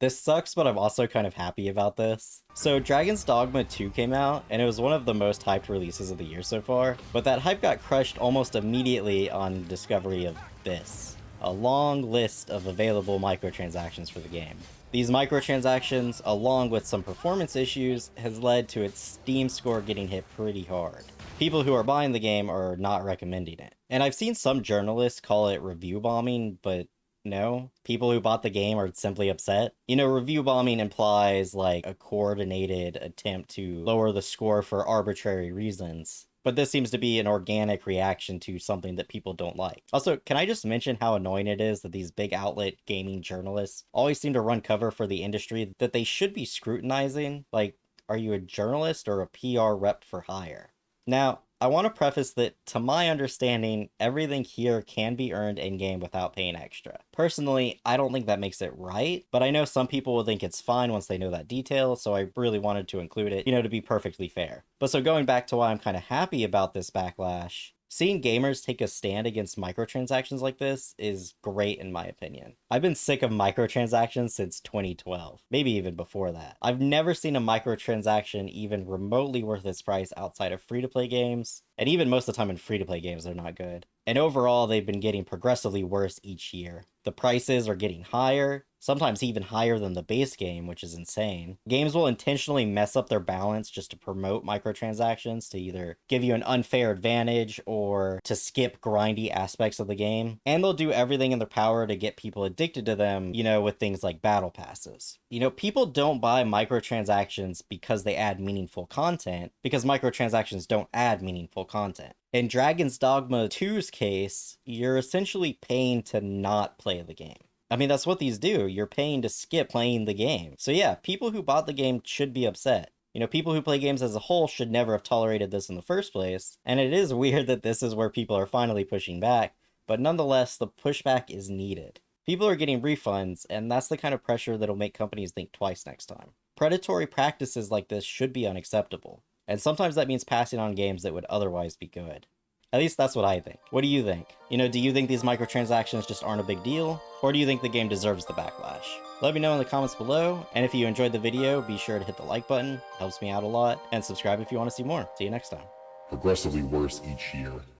This sucks, but I'm also kind of happy about this. So Dragon's Dogma 2 came out, and it was one of the most hyped releases of the year so far, but that hype got crushed almost immediately on discovery of this. A long list of available microtransactions for the game. These microtransactions, along with some performance issues, has led to its Steam score getting hit pretty hard. People who are buying the game are not recommending it. And I've seen some journalists call it review bombing, but no, people who bought the game are simply upset. You know, review bombing implies like a coordinated attempt to lower the score for arbitrary reasons. But this seems to be an organic reaction to something that people don't like. Also, can I just mention how annoying it is that these big outlet gaming journalists always seem to run cover for the industry that they should be scrutinizing? Like, are you a journalist or a PR rep for hire? Now, I want to preface that, to my understanding, everything here can be earned in-game without paying extra. Personally, I don't think that makes it right, but I know some people will think it's fine once they know that detail, so I really wanted to include it, to be perfectly fair. But so going back to why I'm kind of happy about this backlash, seeing gamers take a stand against microtransactions like this is great in my opinion. I've been sick of microtransactions since 2012, maybe even before that. I've never seen a microtransaction even remotely worth its price outside of free-to-play games, and even most of the time in free-to-play games they're not good. And overall, they've been getting progressively worse each year. The prices are getting higher, sometimes even higher than the base game, which is insane. Games will intentionally mess up their balance just to promote microtransactions to either give you an unfair advantage or to skip grindy aspects of the game. And they'll do everything in their power to get people addicted to them, with things like battle passes. People don't buy microtransactions because they add meaningful content, because microtransactions don't add meaningful content. In Dragon's Dogma 2's case, you're essentially paying to not play the game. I mean, that's what these do. You're paying to skip playing the game. So yeah, people who bought the game should be upset. People who play games as a whole should never have tolerated this in the first place. And it is weird that this is where people are finally pushing back, but nonetheless, the pushback is needed. People are getting refunds, and that's the kind of pressure that'll make companies think twice next time. Predatory practices like this should be unacceptable. And sometimes that means passing on games that would otherwise be good. At least that's what I think. What do you think? Do you think these microtransactions just aren't a big deal? Or do you think the game deserves the backlash? Let me know in the comments below, and if you enjoyed the video, be sure to hit the like button, helps me out a lot, and subscribe if you want to see more. See you next time. Progressively worse each year.